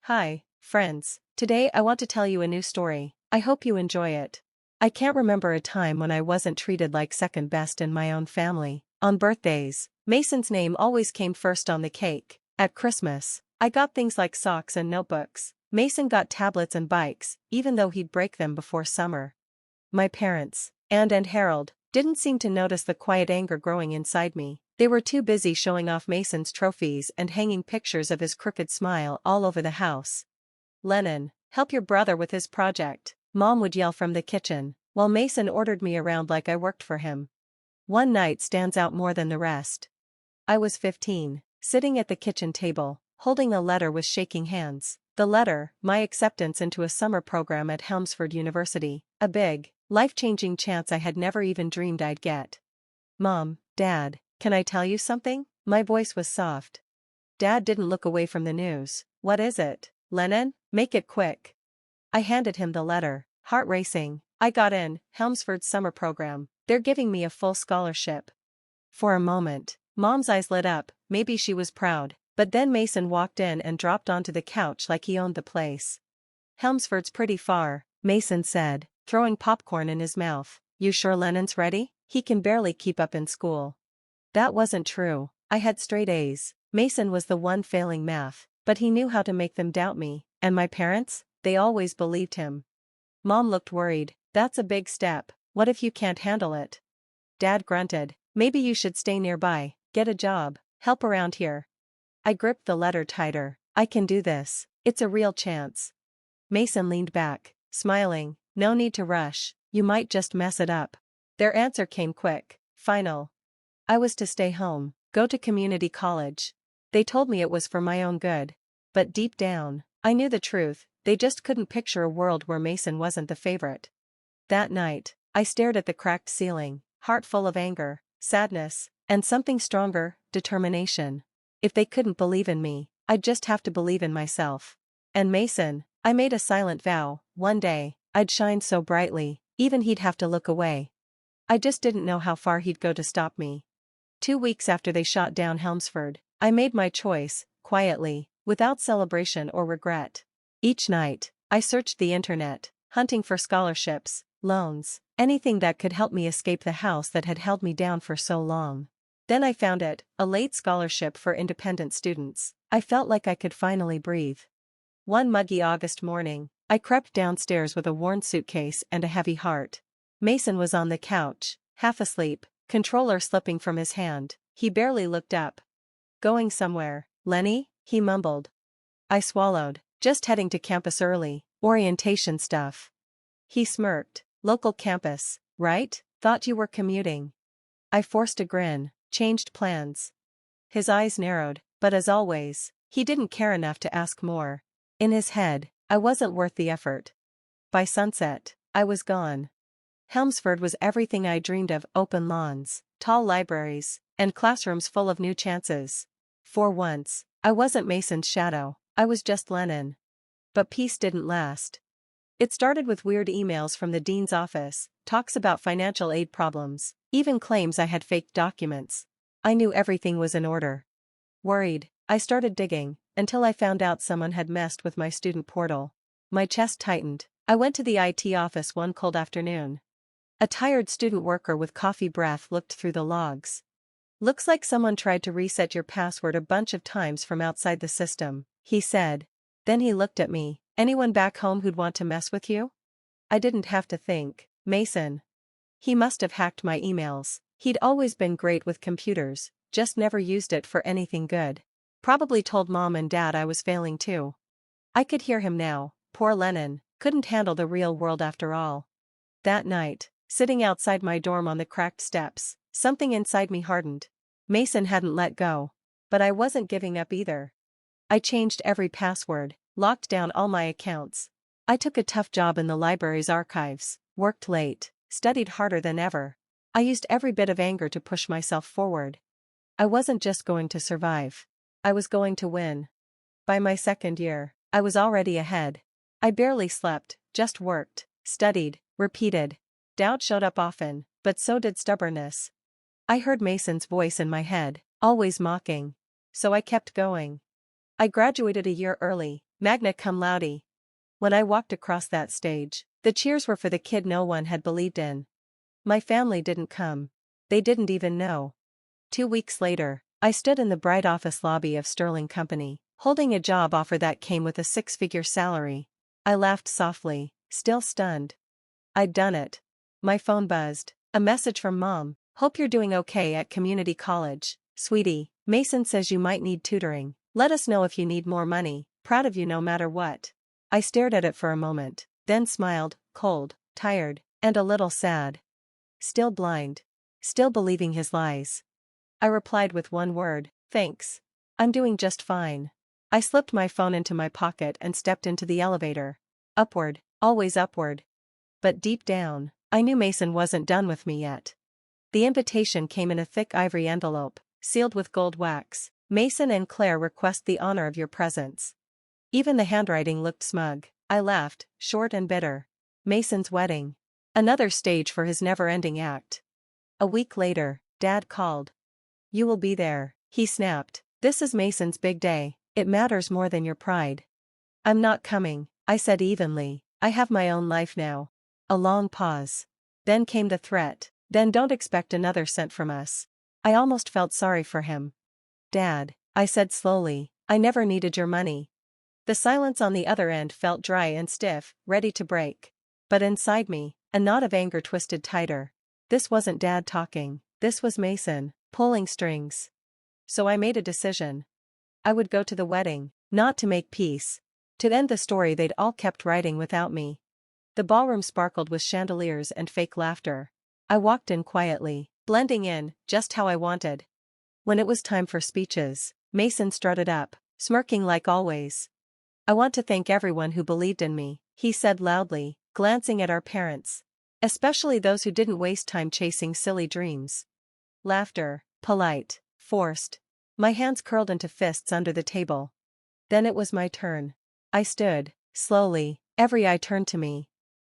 Hi, friends. Today I want to tell you a new story. I hope you enjoy it. I can't remember a time when I wasn't treated like second best in my own family. On birthdays, Mason's name always came first on the cake. At Christmas, I got things like socks and notebooks. Mason got tablets and bikes, even though he'd break them before summer. My parents, Anne and Harold, didn't seem to notice the quiet anger growing inside me. They were too busy showing off Mason's trophies and hanging pictures of his crooked smile all over the house. "Lennon, help your brother with his project," Mom would yell from the kitchen, while Mason ordered me around like I worked for him. One night stands out more than the rest. I was 15, sitting at the kitchen table, holding a letter with shaking hands. The letter, my acceptance into a summer program at Helmsford University, a big, life-changing chance I had never even dreamed I'd get. "Mom, Dad, can I tell you something?" My voice was soft. Dad didn't look away from the news. "What is it, Lennon? Make it quick." I handed him the letter, heart racing. "I got in Helmsford's summer program. They're giving me a full scholarship." For a moment, Mom's eyes lit up. Maybe she was proud, but then Mason walked in and dropped onto the couch like he owned the place. "Helmsford's pretty far," Mason said, throwing popcorn in his mouth. "You sure Lennon's ready? He can barely keep up in school." That wasn't true. I had straight A's. Mason was the one failing math, but he knew how to make them doubt me. And my parents? They always believed him. Mom looked worried. "That's a big step. What if you can't handle it?" Dad grunted. "Maybe you should stay nearby, get a job, help around here." I gripped the letter tighter. "I can do this. It's a real chance." Mason leaned back, smiling. "No need to rush. You might just mess it up." Their answer came quick. Final. I was to stay home, go to community college. They told me it was for my own good. But deep down, I knew the truth. They just couldn't picture a world where Mason wasn't the favorite. That night, I stared at the cracked ceiling, heart full of anger, sadness, and something stronger, determination. If they couldn't believe in me, I'd just have to believe in myself. And Mason, I made a silent vow, one day, I'd shine so brightly, even he'd have to look away. I just didn't know how far he'd go to stop me. 2 weeks after they shot down Helmsford, I made my choice, quietly, without celebration or regret. Each night, I searched the internet, hunting for scholarships, loans, anything that could help me escape the house that had held me down for so long. Then I found it, a late scholarship for independent students. I felt like I could finally breathe. One muggy August morning, I crept downstairs with a worn suitcase and a heavy heart. Mason was on the couch, half asleep, controller slipping from his hand. He barely looked up. "Going somewhere, Lenny?" he mumbled. I swallowed. "Just heading to campus early, orientation stuff." He smirked. "Local campus, right? Thought you were commuting." I forced a grin, changed plans. His eyes narrowed, but as always, he didn't care enough to ask more. In his head, I wasn't worth the effort. By sunset, I was gone. Helmsford was everything I dreamed of: open lawns, tall libraries, and classrooms full of new chances. For once, I wasn't Mason's shadow, I was just Lennon. But peace didn't last. It started with weird emails from the dean's office, talks about financial aid problems, even claims I had faked documents. I knew everything was in order. Worried, I started digging, until I found out someone had messed with my student portal. My chest tightened. I went to the IT office one cold afternoon. A tired student worker with coffee breath looked through the logs. "Looks like someone tried to reset your password a bunch of times from outside the system," he said. Then he looked at me. "Anyone back home who'd want to mess with you?" I didn't have to think. Mason. He must have hacked my emails. He'd always been great with computers, just never used it for anything good. Probably told Mom and Dad I was failing too. I could hear him now. Poor Lennon, couldn't handle the real world after all. That night, sitting outside my dorm on the cracked steps, something inside me hardened. Mason hadn't let go. But I wasn't giving up either. I changed every password, locked down all my accounts. I took a tough job in the library's archives, worked late, studied harder than ever. I used every bit of anger to push myself forward. I wasn't just going to survive. I was going to win. By my second year, I was already ahead. I barely slept, just worked, studied, repeated. Doubt showed up often, but so did stubbornness. I heard Mason's voice in my head, always mocking. So I kept going. I graduated a year early, Magna cum laude. When I walked across that stage, the cheers were for the kid no one had believed in. My family didn't come. They didn't even know. 2 weeks later, I stood in the bright office lobby of Sterling Company, holding a job offer that came with a six-figure salary. I laughed softly, still stunned. I'd done it. My phone buzzed. A message from Mom. Hope you're doing okay at community college, sweetie. Mason says you might need tutoring. Let us know if you need more money. Proud of you no matter what. I stared at it for a moment, then smiled, cold, tired, and a little sad. Still blind. Still believing his lies. I replied with one word, thanks. I'm doing just fine. I slipped my phone into my pocket and stepped into the elevator. Upward, always upward. But deep down, I knew Mason wasn't done with me yet. The invitation came in a thick ivory envelope, sealed with gold wax. Mason and Claire request the honor of your presence. Even the handwriting looked smug. I laughed, short and bitter. Mason's wedding. Another stage for his never-ending act. A week later, Dad called. You will be there, he snapped. This is Mason's big day. It matters more than your pride. I'm not coming, I said evenly. I have my own life now. A long pause. Then came the threat. Then don't expect another cent from us. I almost felt sorry for him. Dad, I said slowly, I never needed your money. The silence on the other end felt dry and stiff, ready to break. But inside me, a knot of anger twisted tighter. This wasn't Dad talking. This was Mason, pulling strings. So I made a decision. I would go to the wedding, not to make peace. To end the story they'd all kept writing without me. The ballroom sparkled with chandeliers and fake laughter. I walked in quietly, blending in, just how I wanted. When it was time for speeches, Mason strutted up, smirking like always. I want to thank everyone who believed in me, he said loudly, glancing at our parents. Especially those who didn't waste time chasing silly dreams. Laughter, polite, forced. My hands curled into fists under the table. Then it was my turn. I stood, slowly, every eye turned to me.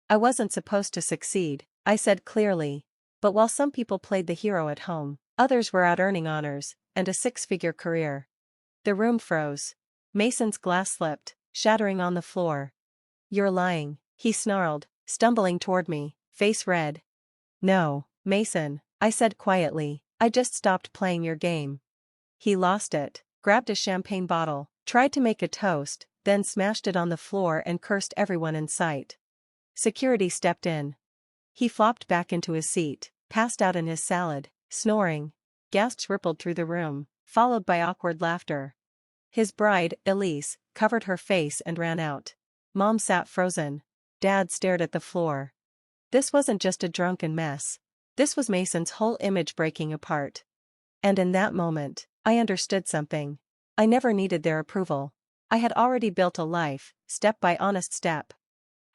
I wasn't supposed to succeed, I said clearly. But while some people played the hero at home, others were out earning honors, and a six-figure career. The room froze. Mason's glass slipped, shattering on the floor. You're lying, he snarled, stumbling toward me, face red. No, Mason, I said quietly, I just stopped playing your game. He lost it, grabbed a champagne bottle, tried to make a toast, then smashed it on the floor and cursed everyone in sight. Security stepped in. He flopped back into his seat, passed out in his salad, snoring. Gasps rippled through the room, followed by awkward laughter. His bride, Elise, covered her face and ran out. Mom sat frozen. Dad stared at the floor. This wasn't just a drunken mess. This was Mason's whole image breaking apart. And in that moment, I understood something. I never needed their approval. I had already built a life, step by honest step.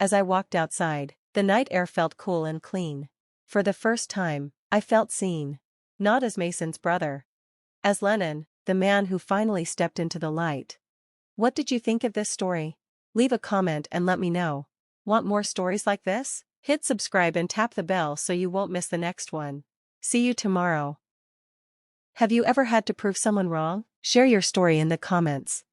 As I walked outside, the night air felt cool and clean. For the first time, I felt seen. Not as Mason's brother. As Lennon, the man who finally stepped into the light. What did you think of this story? Leave a comment and let me know. Want more stories like this? Hit subscribe and tap the bell so you won't miss the next one. See you tomorrow. Have you ever had to prove someone wrong? Share your story in the comments.